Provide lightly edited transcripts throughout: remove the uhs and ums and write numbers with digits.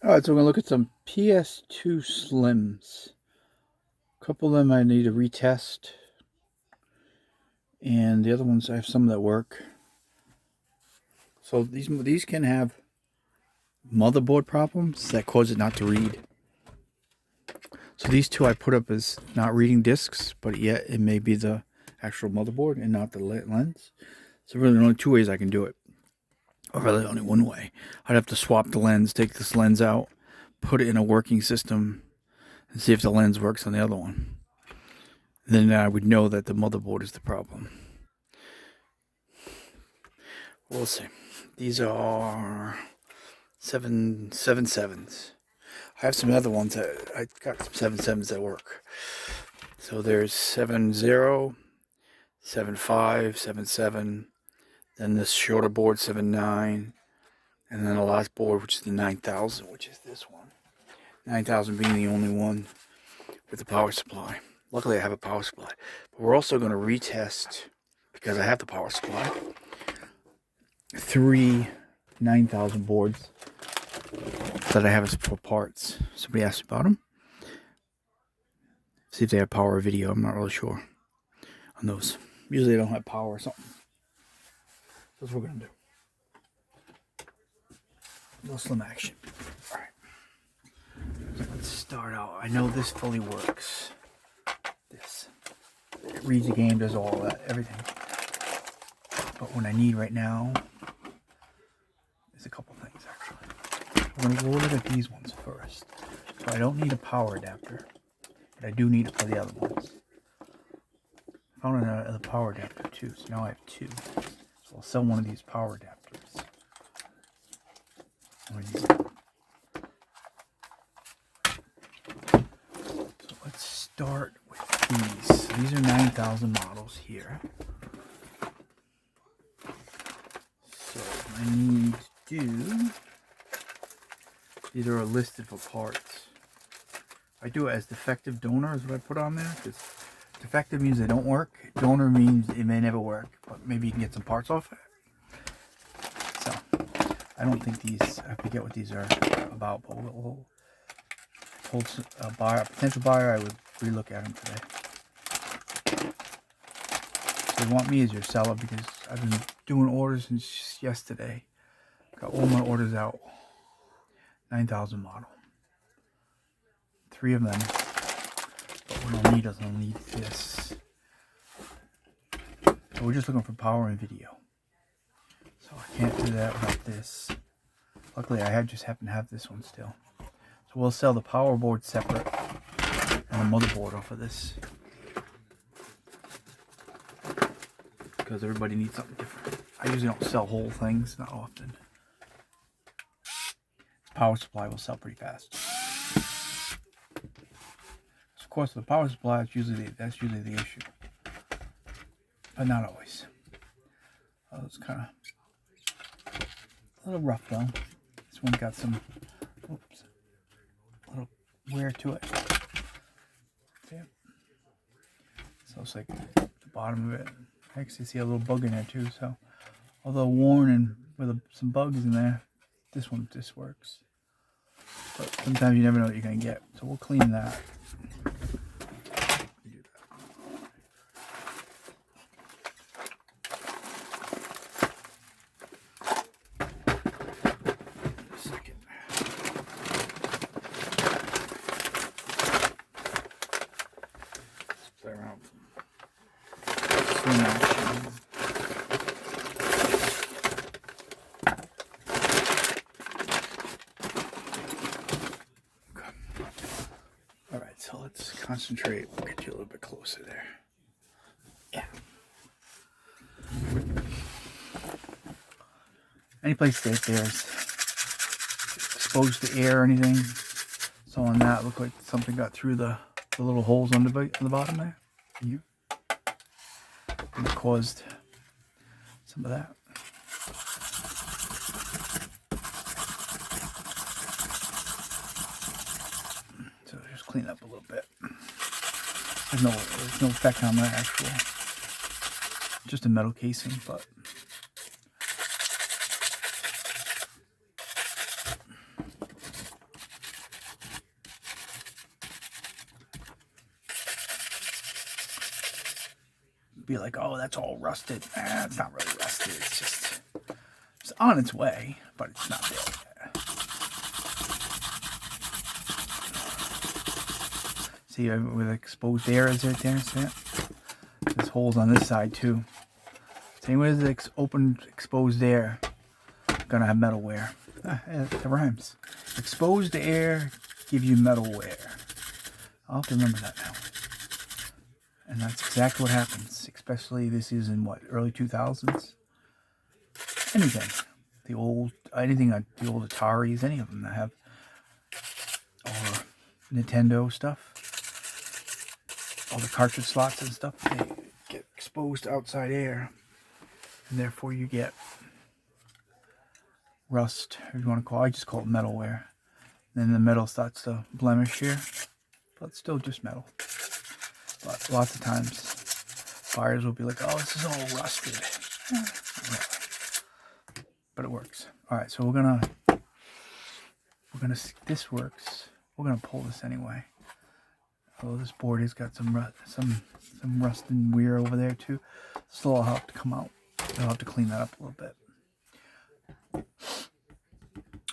Alright, so we're going to look at some PS2 Slims. A couple of them I need to retest. And the other ones, I have some that work. So these can have motherboard problems that cause it not to read. So these two I put up as not reading discs, but yet it may be the actual motherboard and not the lens. So really only two ways I can do it. Or really only one way. I'd have to swap the lens, take this lens out, put it in a working system, and see if the lens works on the other one. Then I would know that the motherboard is the problem. We'll see. These are 7.7s. I have some other ones that I got some 7.7s that work. So there's 7.0, 7.5, 7.7. Then this shorter board 7.9, and then the last board, which is the 9000, which is this one. 9000 being the only one with the power supply. Luckily, I have a power supply. But we're also going to retest, because I have the power supply, 3 9000 boards that I have for parts. Somebody asked about them. See if they have power or video. I'm not really sure on those. Usually they don't have power or something. That's what we're going to do. A little slim action. Alright. So let's start out. I know this fully works. This. It reads the game, does all that, everything. But what I need right now is a couple things actually. We'll look at these ones first. So I don't need a power adapter, but I do need it for the other ones. I found another power adapter too, so now I have two. So I'll sell one of these power adapters. So let's start with these. These are 9000 models here. So I need to do, these are listed for parts. I do it as defective donor is what I put on there, because defective means they don't work. Donor means it may never work, but maybe you can get some parts off it. So I don't think these, I forget what these are about, but we'll told a buyer, a potential buyer, I would relook at them today. If they want me as your seller, because I've been doing orders since yesterday. Got all my orders out. 9000 model. 3 of them. But what I'll need is I'll need this. So we're just looking for power and video. So I can't do that without this. Luckily I just happen to have this one still. So we'll sell the power board separate and the motherboard off of this. Because everybody needs something different. I usually don't sell whole things, not often. Power supply will sell pretty fast. Of course, the power supply that's usually the issue, but not always. Oh, it's kind of a little rough though. This one got some, oops, a little wear to it. See it? So it's like the bottom of it. I actually see a little bug in there too. So although worn and with some bugs in there, this works. But sometimes you never know what you're going to get. So we'll clean that. Play around. Swing action. Alright, so let's concentrate. We'll get you a little bit closer there. Yeah. Any place that there's exposed to air or anything. So on that, looked like something got through the little holes on the bottom there. And caused some of that. So just clean up a little bit. There's no effect on that actual. Just a metal casing, but be like, oh, that's all rusted. It's not really rusted. It's on its way, but it's not there yet. See where the exposed air is right there? See it? There's holes on this side too. Same way as the open exposed air, gonna have metal wear. It rhymes. Exposed air give you metal wear. I'll have to remember that now. And that's exactly what happens. Especially this is in what, early 2000s. Anything, the old Ataris, any of them that have, or Nintendo stuff. All the cartridge slots and stuff, they get exposed to outside air, and therefore you get rust, if you want to call it. I just call it metal wear. Then the metal starts to blemish here, but it's still just metal. But lots of times, buyers will be like, "Oh, this is all rusted," but it works. All right, so we're gonna see if this works. We're gonna pull this anyway. Oh, this board has got some rust and wear over there too. This will all have to come out. I'll have to clean that up a little bit.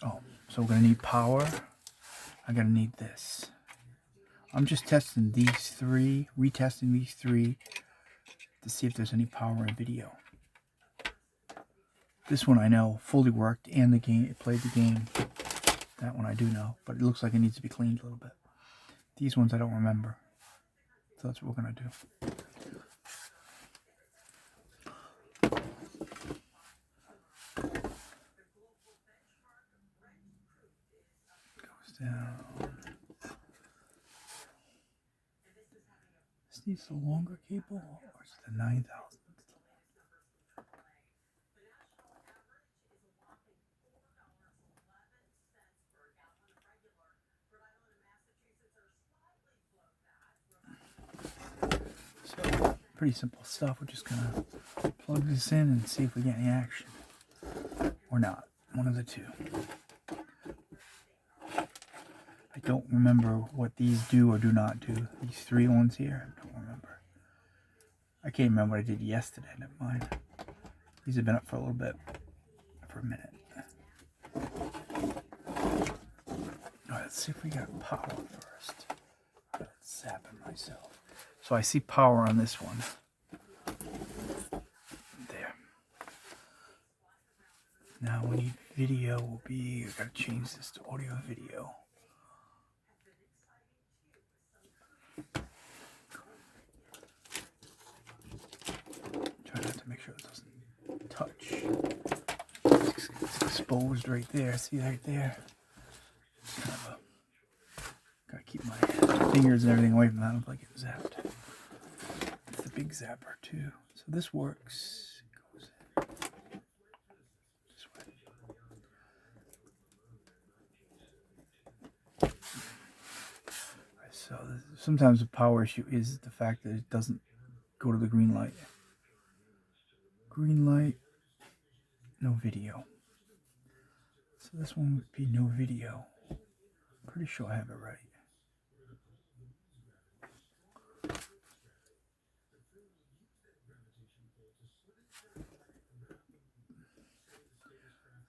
Oh, so we're gonna need power. I'm gonna need this. I'm just testing these three, retesting these three to see if there's any power in video. This one I know fully worked and the game, it played the game. That one I do know, but it looks like it needs to be cleaned a little bit. These ones I don't remember. So that's what we're going to do. Goes down. Is this the longer cable or is it the 9000? Pretty simple stuff. We're just gonna plug this in and see if we get any action or not. One of the two. I don't remember what these do or do not do. These three ones here, I don't remember. I can't remember what I did yesterday. Never mind. These have been up for a little bit, for a minute. All right, let's see if we got power first. I'm zapping myself. So I see power on this one. There. Now we need video will be, I gotta change this to audio and video. Try not to make sure it doesn't touch. It's exposed right there. See right there? Kind of a, gotta keep my fingers and everything away from that. I don't like it zapped. It's the big zapper too. So this works. It goes in this way. So sometimes the power issue is the fact that it doesn't go to the green light. Green light, no video. So this one would be no video. Pretty sure I have it right.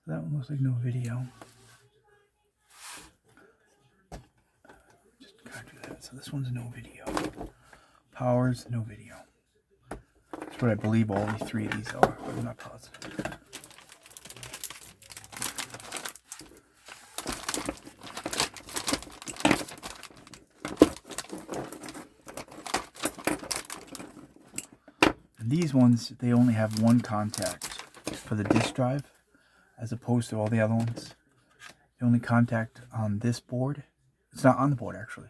That one looks like no video. Just gotta do that. So this one's no video. Powers, no video. That's what I believe all these three of these are, but I'm not positive. And these ones, they only have one contact for the disk drive, as opposed to all the other ones. The only contact on this board, it's not on the board actually.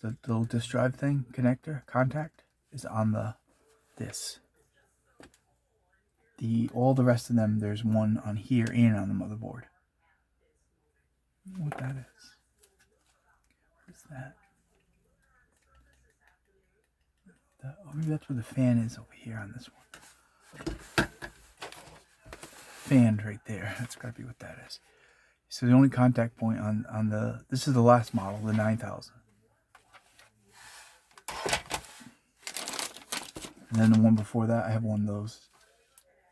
The little disk drive thing, connector, contact, is on this. All the rest of them, there's one on here and on the motherboard. I don't know what that is. What is that? Oh, maybe that's where the fan is over here on this one. Fan right there. That's got to be what that is. So the only contact point on the, this is the last model, the 9000. And then the one before that, I have one of those.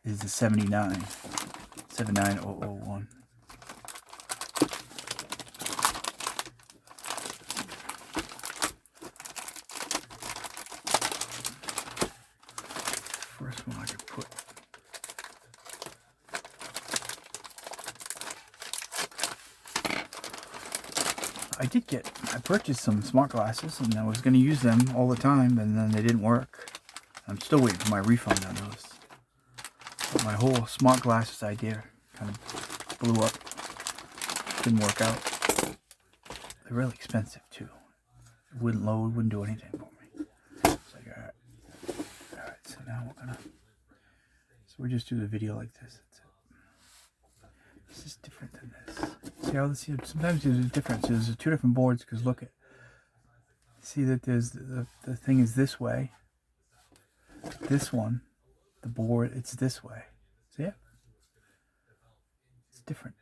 Is the 79001. First one I could put. I purchased some smart glasses and I was going to use them all the time, and then they didn't work. I'm still waiting for my refund on those. But my whole smart glasses idea kind of blew up. Didn't work out. They're really expensive too. It wouldn't load, wouldn't do anything for me. It's like, alright. Alright, so now we'll just do the video like this. That's it. This is different than this. See how this, sometimes there's a difference. There's two different boards, because look at, see that there's the thing is this way. This one, the board, it's this way. See it? It's different.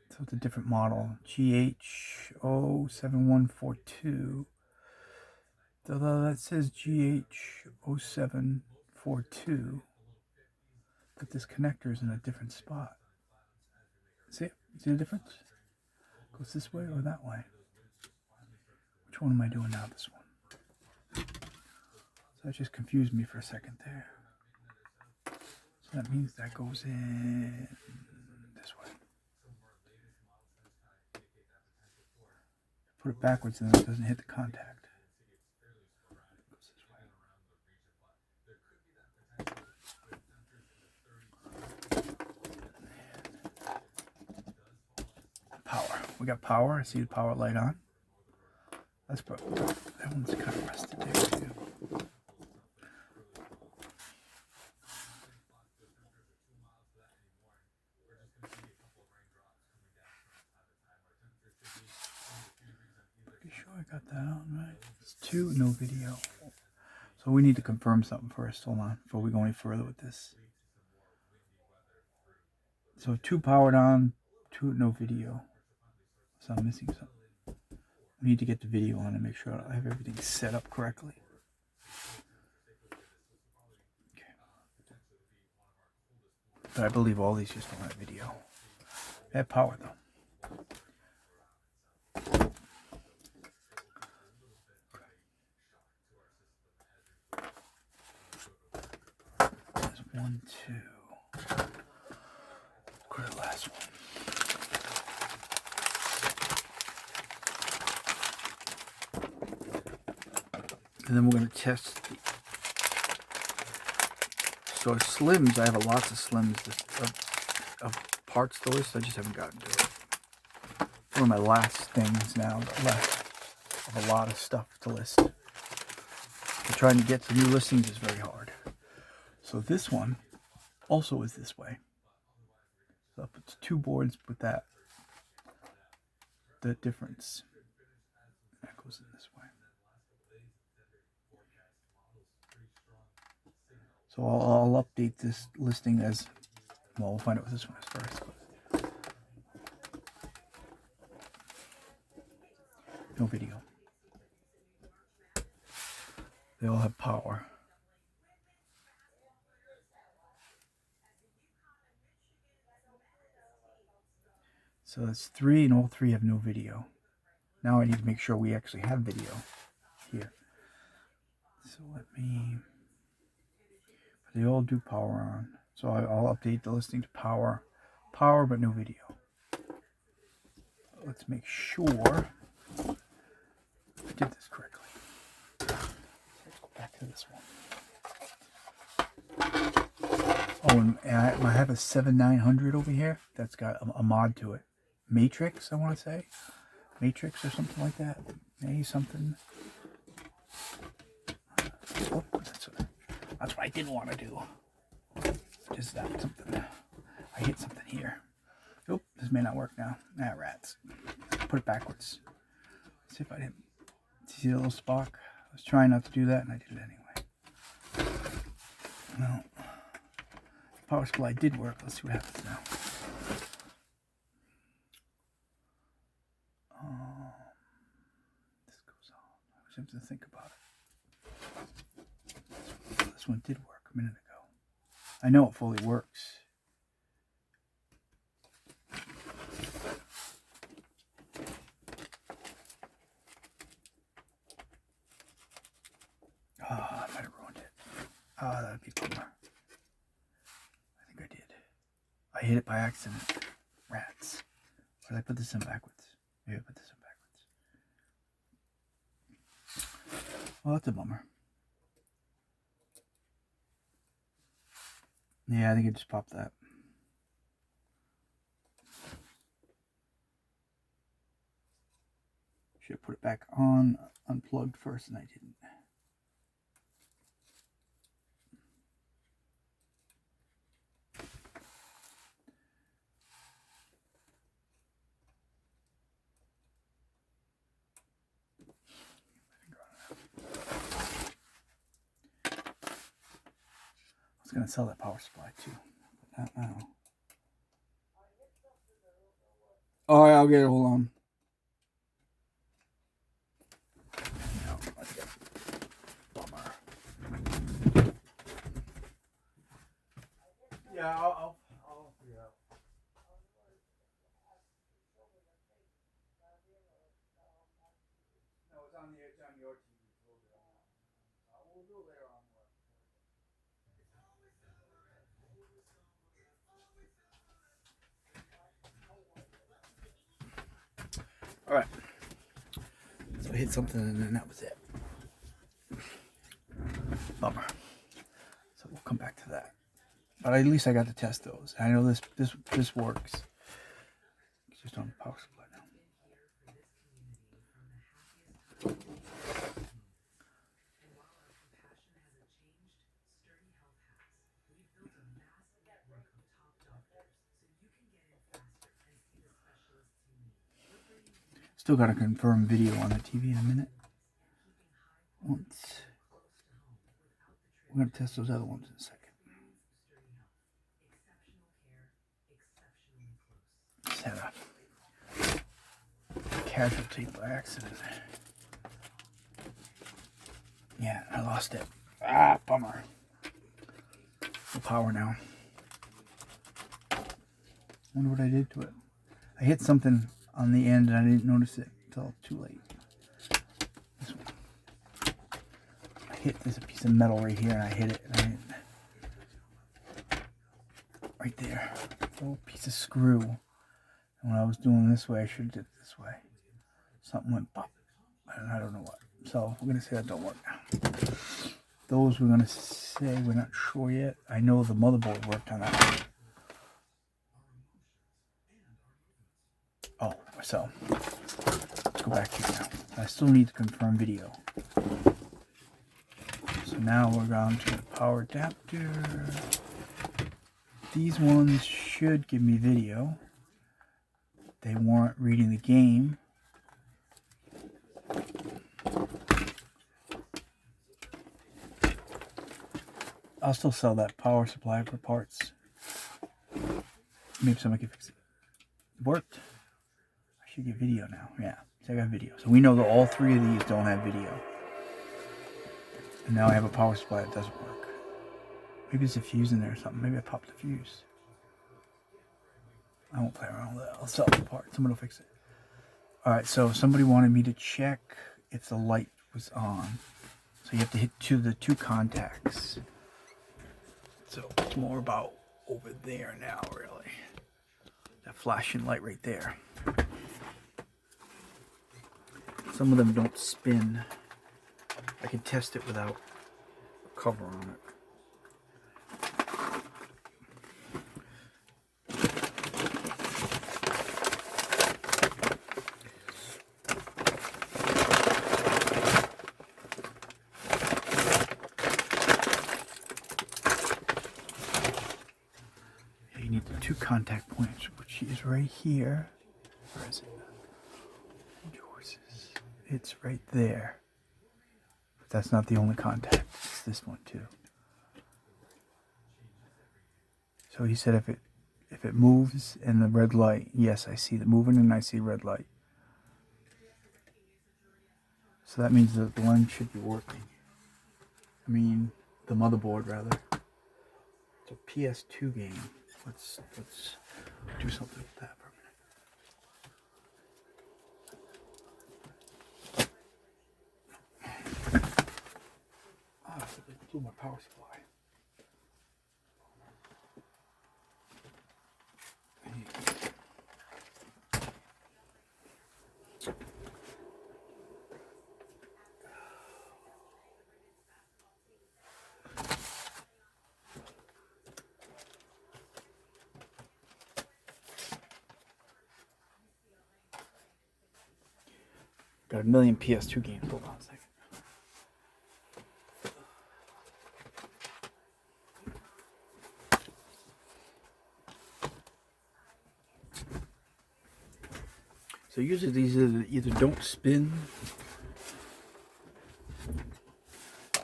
So it's a different model. GH07142. Although that says GH0742, but this connector is in a different spot. See it? See the difference? Goes this way or that way? Which one am I doing now? This one. So that just confused me for a second there. So that means that goes in this way. Put it backwards and then it doesn't hit the contact. It goes this way. Power. We got power. I see the power light on. That's probably, that one's kind of rusted there too. Pretty sure I got that on right. It's 2, no video. So we need to confirm something first. Hold on, before we go any further with this. So 2 powered on, 2 no video. So I'm missing something. We need to get the video on and make sure I have everything set up correctly. Okay. But I believe all these just don't have video. They have power though. There's 1, 2. Go to the last one. And then we're going to test the, so slims, I have lots of slims of parts to list. I just haven't gotten to it. One of my last things now left of a lot of stuff to list. But trying to get to new listings is very hard. So this one also is this way. So it's 2 boards with that, the difference. That goes in this way. So I'll update this listing as, well, we'll find out what this one is first. No video. They all have power. So that's 3, and all 3 have no video. Now I need to make sure we actually have video here. So let me... They all do power on. So I'll update the listing to power. Power, but no video. Let's make sure I did this correctly. Let's go back to this one. Oh, and I have a 7900 over here. That's got a mod to it. Matrix, I want to say. Matrix or something like that. Maybe something. Oh, that's what I didn't want to do. Just that something. I hit something here. Oh, this may not work now. Ah, rats. Put it backwards. Let's see if I didn't. See the little spark? I was trying not to do that, and I did it anyway. Well, the power supply did work. Let's see what happens now. This goes on. I was having to think about it. Let's this one did work a minute ago. I know it fully works. Oh, I might have ruined it. Oh, that'd be a bummer. I think I did. I hit it by accident. Rats. Or did I put this in backwards? Maybe I put this in backwards. Well, that's a bummer. Yeah, I think I just popped that. Should have put it back on, unplugged first, and I didn't. I was going to sell that power supply too, but not now. All right, I'll get it. Hold on. No, let's get it. Bummer. Yeah, I'll figure it out. No, it's on your TV. We'll do it later on. All right. So I hit something and then that was it. Bummer. So we'll come back to that. But at least I got to test those. I know this works. It's just on the power supply now. Still got to confirm video on the TV in a minute. Once. We're going to test those other ones in a second. Just had a casualty by accident. Yeah, I lost it. Ah, bummer. No power now. Wonder what I did to it. I hit something on the end and I didn't notice it until too late. This one. I hit this piece of metal right here and I hit it and I didn't. Right there. A little piece of screw. And when I was doing this way, I should have did it this way. Something went pop. And I don't know what. So we're going to say that don't work now. Those we're going to say we're not sure yet. I know the motherboard worked on that one. Oh, so let's go back here now. I still need to confirm video. So now we're going to the power adapter. These ones should give me video. They weren't reading the game. I'll still sell that power supply for parts. Maybe somebody can fix it. It worked. I should get video now. Yeah, so I got video. So we know that all three of these don't have video. And now I have a power supply that doesn't work. Maybe there's a fuse in there or something. Maybe I popped the fuse. I won't play around with that. I'll sell it apart. Someone will fix it. Alright, so somebody wanted me to check if the light was on. So you have to hit the two contacts. So it's more about over there now, really. That flashing light right there. Some of them don't spin. I can test it without a cover on it. You need the two contact points, which is right here. Where is it? It's right there. But that's not the only contact. It's this one too. So he said if it moves and the red light, yes, I see the moving and I see red light. So that means that the lens should be working. I mean, the motherboard rather. It's a PS2 game. Let's do something with that for a minute. Ah, I blew my power supply. Got a million PS2 games. Hold on a second. So usually these either don't spin.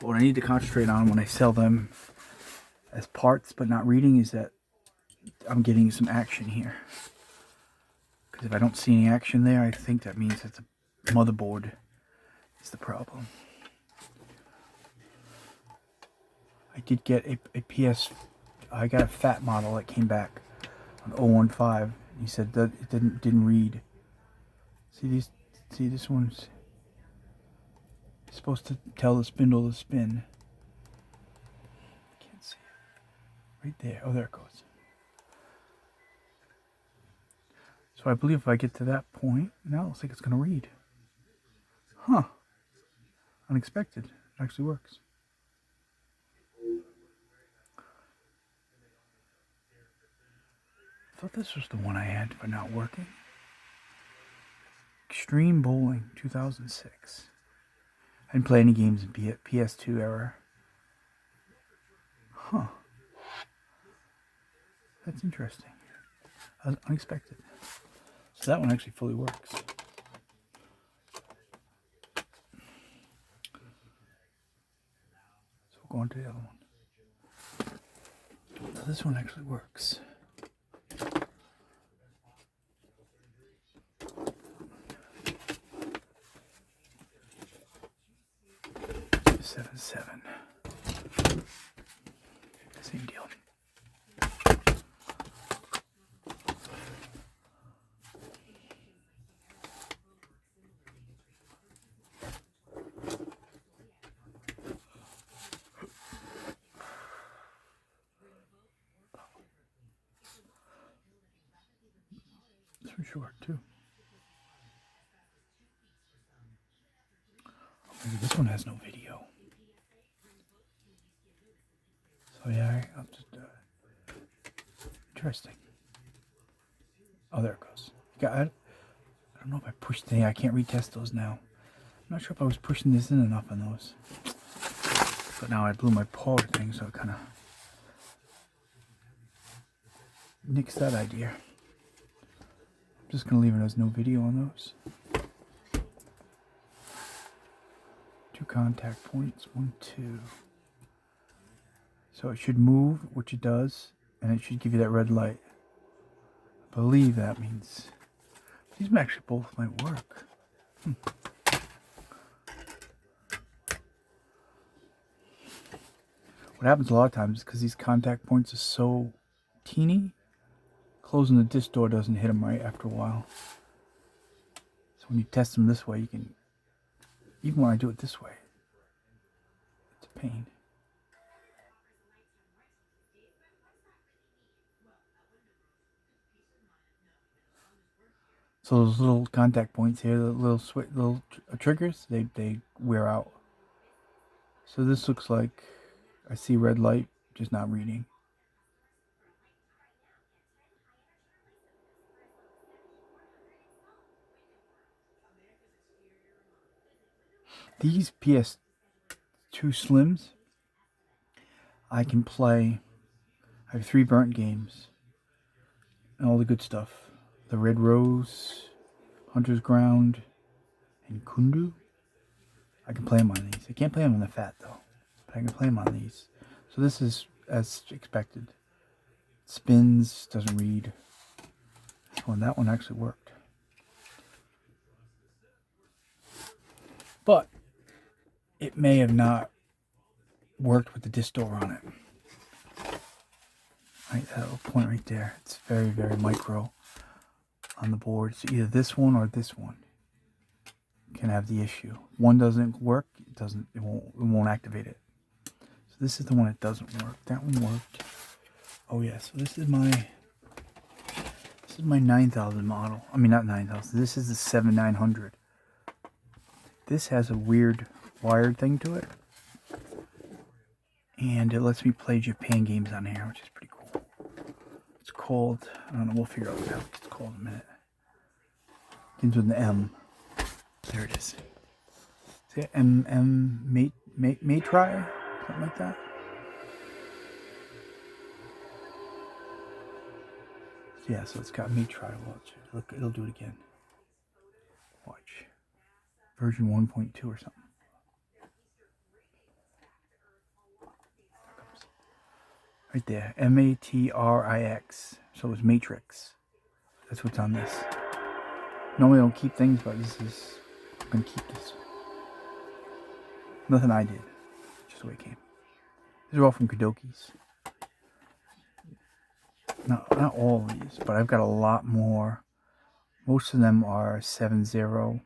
What I need to concentrate on when I sell them as parts but not reading is that I'm getting some action here. Because if I don't see any action there, I think that means it's a motherboard is the problem. I did get a PS. I got a fat model that came back on 015. He said that it didn't read. See this one's supposed to tell the spindle to spin. I can't see it. Right there. Oh, there it goes. So I believe if I get to that point, now it looks like it's going to read. Huh. Unexpected. It actually works. I thought this was the one I had for not working. Extreme Bowling 2006. I didn't play any games in PS2 era. Huh. That's interesting. Unexpected. So that one actually fully works. So we'll go on to the other one. So this one actually works. Seven. Same deal. This one's short too. Maybe this one has no video. So yeah, I'll just interesting. Oh, there it goes. I don't know if I pushed the. I can't retest those now. I'm not sure if I was pushing this in enough on those. But now I blew my power thing, so it kind of nixed that idea. I'm just gonna leave it as no video on those. 2 contact points, 1, 2. So it should move, which it does, and it should give you that red light. I believe that means these actually both might work. What happens a lot of times is because these contact points are so teeny, closing the disc door doesn't hit them right after a while. So when you test them this way, you can, even when I do it this way, it's a pain. So those little contact points here, the little triggers, they wear out. So this looks like I see red light, just not reading. These PS2 Slims, I can play. I have 3 burnt games and all the good stuff. The Red Rose, Hunter's Ground, and Kundu. I can play them on these. I can't play them on the Fat though, but I can play them on these. So this is as expected. Spins, doesn't read. This one, that one actually worked. But it may have not worked with the disc door on it. Right, that little point right there. It's very, very micro on the board. So either this one or this one can have the issue. One doesn't work. It won't activate it. So this is the one that doesn't work. That one worked. Oh yeah. So this is my 9000 model. I mean, not 9000. This is the 7900. This has a weird wired thing to it, and it lets me play Japan games on here, which is pretty cool. It's called, I don't know, we'll figure out what it's called in a minute. Begins with an M. There it is. See it? Matri? Something like that. Yeah, so it's got Matri. Watch. Look, it'll do it again. Watch. Version 1.2 or something. Right there. Matrix. So it's Matrix. That's what's on this. Normally I don't keep things, but I'm going to keep this. Nothing I did. Just the way it came. These are all from Kadoki's. Not all of these, but I've got a lot more. Most of them are 7.0.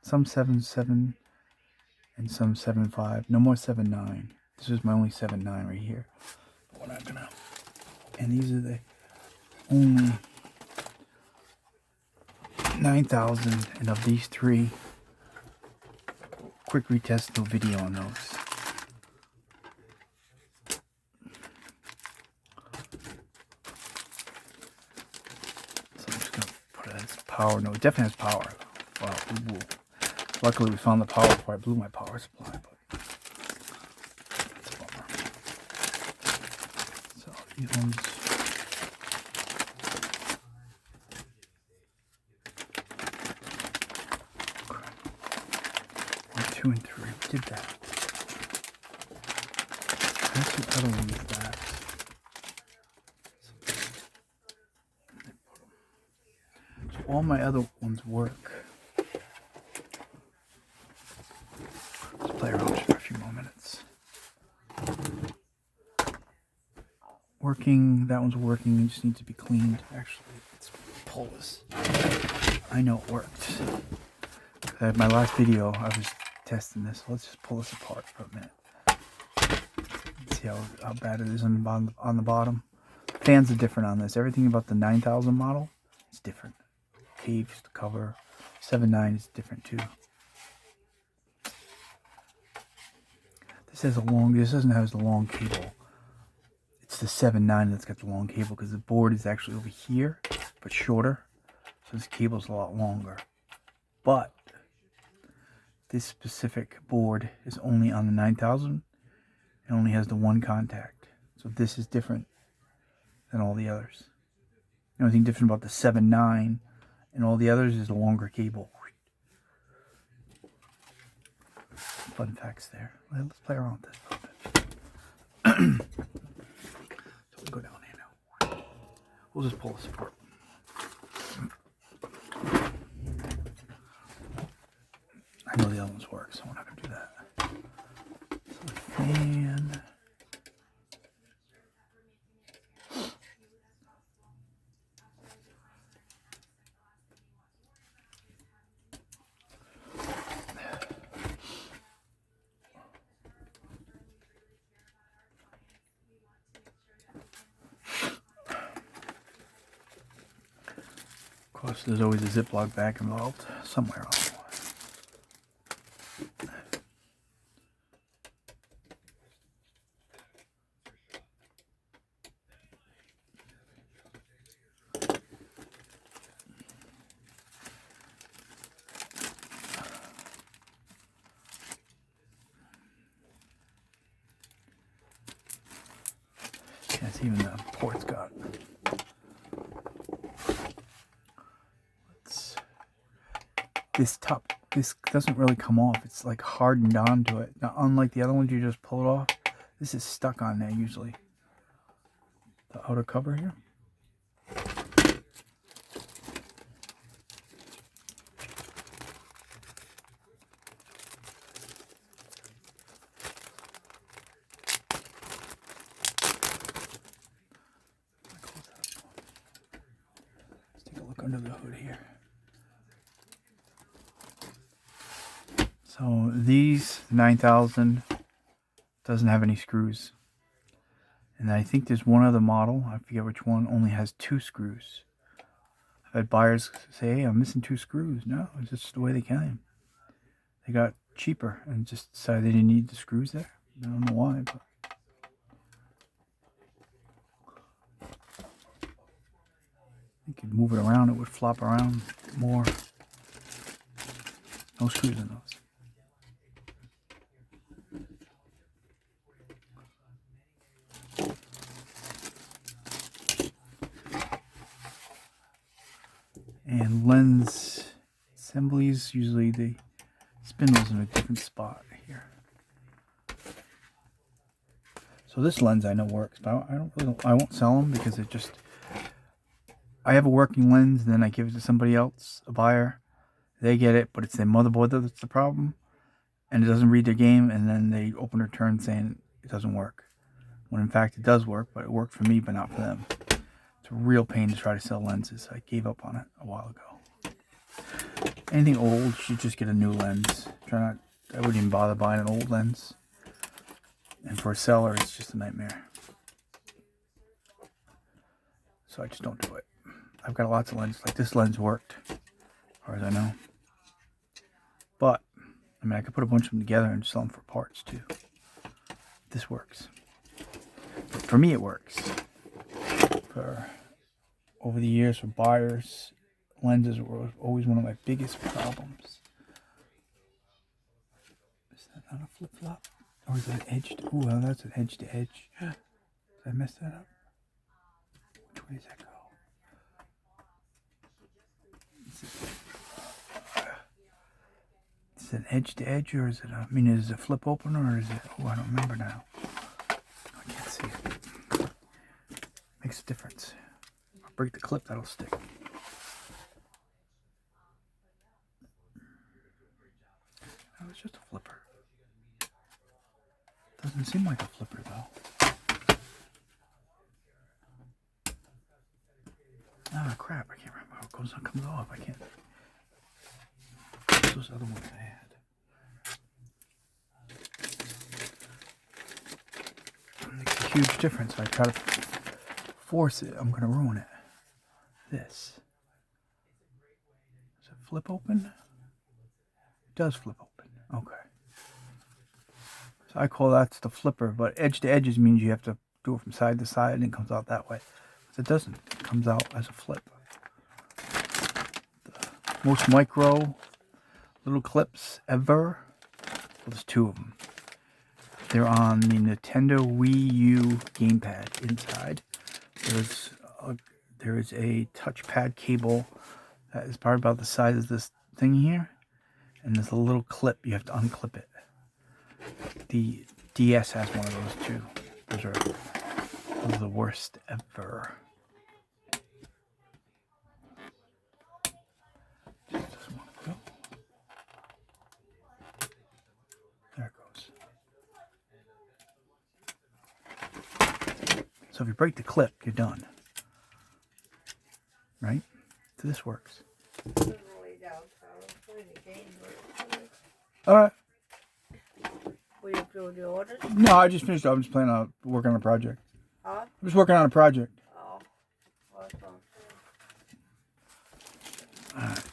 Some 7.7 and some 7.5. No more 7.9. This is my only 7.9 right here. But we're not gonna. And these are the only 9,000. And of these three, quick retest, no video on those. So I'm just gonna put it as power. No, it definitely has power. Wow, ooh. Luckily, we found the power before I blew my power supply, but that's a bummer. So these ones, 1, 2, and 3. We did that. That's the other one with that. So all my other ones work. Play around for a few more minutes. Working, that one's working, it just needs to be cleaned. Actually, let's pull this. I know it worked. My last video, I was testing this. Let's just pull this apart for a minute. See how bad it is on the bottom. Fans are different on this. Everything about the 9000 model is different. Caves, the cover. 7.9 is different too. This doesn't have the long cable. It's the 7.9 that's got the long cable because the board is actually over here, but shorter. So this cable's a lot longer. But this specific board is only on the 9000 and only has the one contact. So this is different than all the others. The only thing different about the 7.9 and all the others is the longer cable. Fun facts there. Let's play around with this a little bit. So we'll go down here now. We'll just pull this apart. I know the other ones work, so we're not going to do that. So the fan. Of course, there's always a Ziploc bag involved somewhere on the way. That's even the port's got. This doesn't really come off. It's like hardened onto it. Now, unlike the other ones, you just pull it off. This is stuck on there usually. The outer cover here. under the hood here. So these 9000 doesn't have any screws. And I think there's one other model, I forget which one, only has 2 screws. I've had buyers say, hey, I'm missing 2 screws. No, it's just the way they came. They got cheaper and just decided they didn't need the screws there. I don't know why, but you could move it around, it would flop around more. No screws in those. And lens assemblies, usually the spindle's in a different spot here. So this lens I know works, but I won't sell them because it just, I have a working lens, and then I give it to somebody else, a buyer. They get it, but it's their motherboard that's the problem, and it doesn't read their game, and then they open return saying it doesn't work. When in fact it does work, but it worked for me, but not for them. It's a real pain to try to sell lenses. I gave up on it a while ago. Anything old, you should just get a new lens. I wouldn't even bother buying an old lens. And for a seller, it's just a nightmare. So I just don't do it. I've got lots of lenses. Like this lens worked, as far as I know. But, I mean, I could put a bunch of them together and sell them for parts too. This works. But for me, it works. Over the years, for buyers, lenses were always one of my biggest problems. Is that not a flip-flop? Or is that edged? Ooh, well, that's an edge-to-edge. Did I mess that up? Which way does that go? Is it an edge-to-edge, or is it I mean, is it a flip open, or is it, oh, I don't remember now. I can't see it. Makes a difference. I'll break the clip, that'll stick. Oh, it's just a flipper. Doesn't seem like a flipper though. Ah, crap, I can't remember how it goes and comes off. I can't. Those other ones I had. It makes a huge difference. I try to force it, I'm going to ruin it. This. Does it flip open? It does flip open. Okay. So I call that the flipper, but edge to edges means you have to do it from side to side and it comes out that way. But it doesn't. It comes out as a flip. The most micro little clips ever. Well, there's 2 of them. They're on the Nintendo Wii U gamepad inside. There is a touchpad cable that is probably about the size of this thing here. And there's a little clip. You have to unclip it. The DS has one of those too. Those are the worst ever. Just doesn't want to go. There it goes. So if you break the clip, you're done. Right? So this works. Alright. Will you do the orders? No, I just finished. I'm just planning on working on a project. Huh? I'm just working on a project. Oh, awesome. Alright,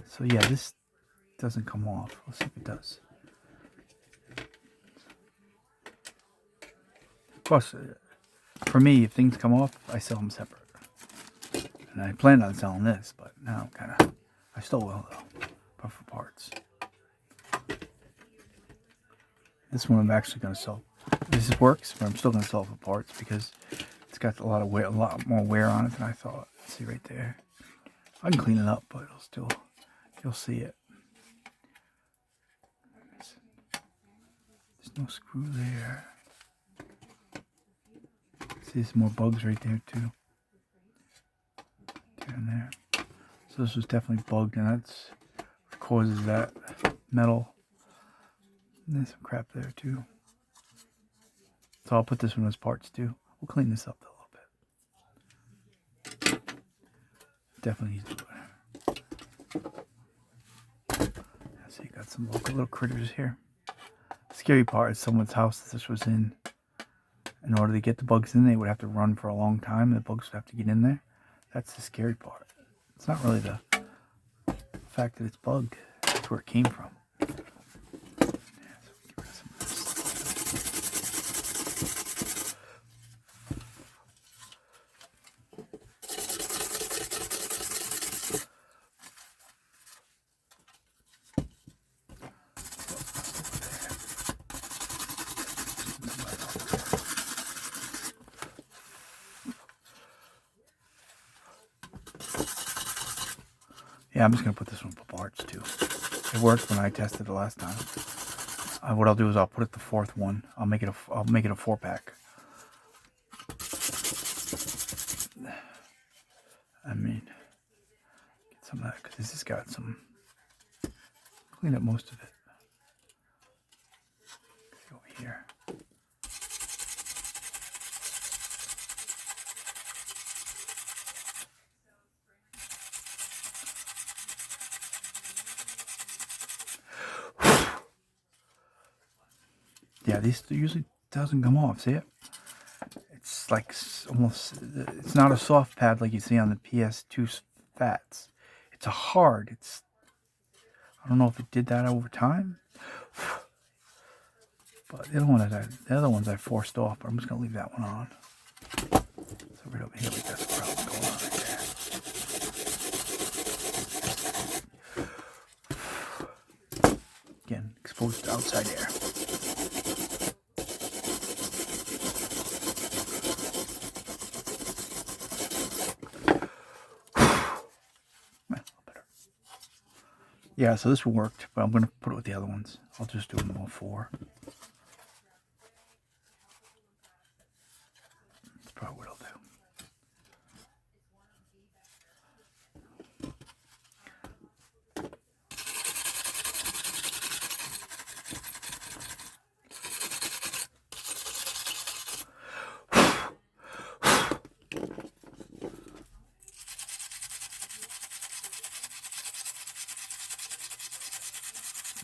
so yeah, this doesn't come off. Let's see if it does. Of course, for me, if things come off, I sell them separate. And I planned on selling this, but now I still will though, but for parts. This one I'm actually going to sell. This works, but I'm still going to sell it for parts because it's got a lot more wear on it than I thought. See right there. I can clean it up, but it'll still, you'll see it. There's no screw there. See, there's more bugs right there too. There and there. So this was definitely bugged, and that's what causes that metal. And there's some crap there too. So I'll put this one as parts too. We'll clean this up a little bit. definitely needs to do it. So you got some local little critters here. Scary part is someone's house that this was in. In order to get the bugs in, they would have to run for a long time. And the bugs would have to get in there. That's the scary part. It's not really the fact that it's bugged. That's where it came from. Yeah, I'm just going to put this one for parts too. It worked when I tested it last time. What I'll do is I'll put it the fourth one. I'll make it a 4-pack. I mean, get some of that because this has got some. Clean up most of it. Go here. Yeah, this usually doesn't come off. See it? It's like almost. It's not a soft pad like you see on the PS2 Fats. It's a hard. It's. I don't know if it did that over time. But the other ones I forced off. But I'm just gonna leave that one on. So right over here we got some problems going on right there. Again, exposed to outside air. Yeah, so this one worked, but I'm going to put it with the other ones. I'll just do them all 4. That's probably what I'll do.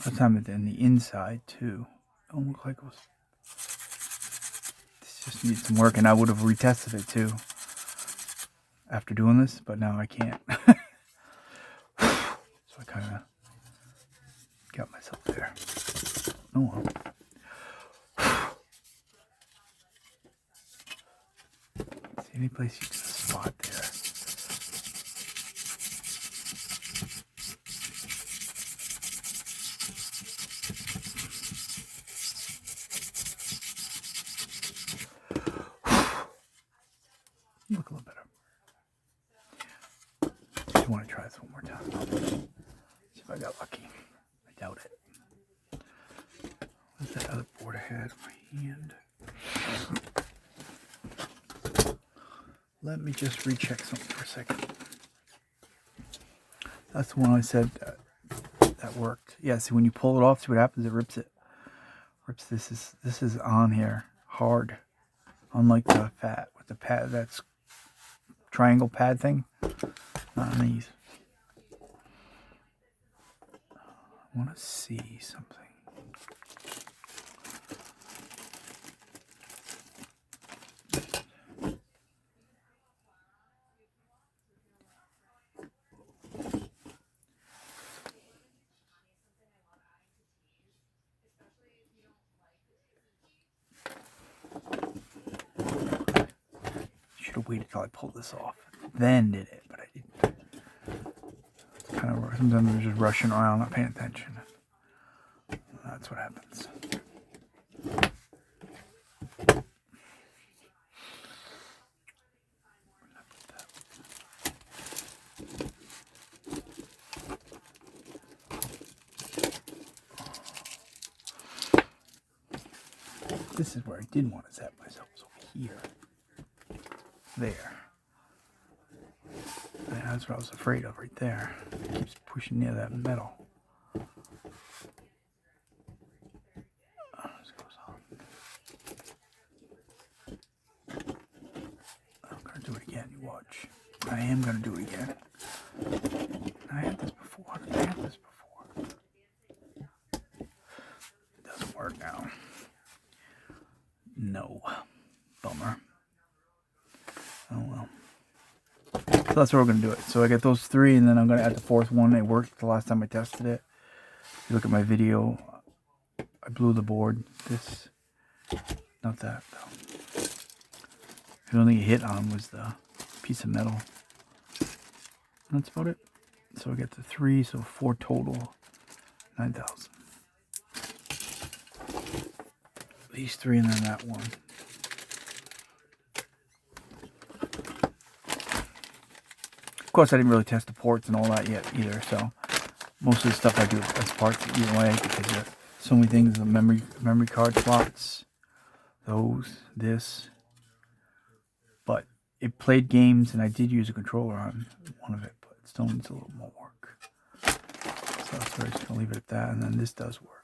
By the time it's in the inside too. It don't look like it was. This just needs some work, and I would have retested it too after doing this, but now I can't. So I kind of got myself there. Oh well. See any place you can spot there. Look a little better. I want to try this one more time. See if I got lucky. I doubt it. What's that other board I had in my hand? Let me just recheck something for a second. That's the one I said that worked. Yeah, see when you pull it off, see what happens? It rips it. Rips this is on here hard. Unlike the fat with the pad, that's triangle pad thing. Not on these. I want to see something. Should have waited till I pulled this off, then did it, but I didn't. It's kind of sometimes I'm just rushing around, not paying attention. That's what happens. This is where I didn't want to set myself, so here. There. And that's what I was afraid of right there. It keeps pushing near that metal. This goes on. I'm going to do it again, you watch. I am going to do it again. I had this before. I had this before. It doesn't work now. No. Bummer. Oh well. So that's where we're going to do it. So I got those 3, and then I'm going to add the 4th one. It worked the last time I tested it. If you look at my video, I blew the board. This, not that though. The only thing it hit on was the piece of metal. That's about it. So I get the 3, so 4 total, 9,000. These 3 and then that one. Of course, I didn't really test the ports and all that yet either, so most of the stuff I do as parts either way, because there are so many things, the memory card slots, those, this. But it played games, and I did use a controller on one of it, but it still needs a little more work. So I'm just going to leave it at that, and then this does work.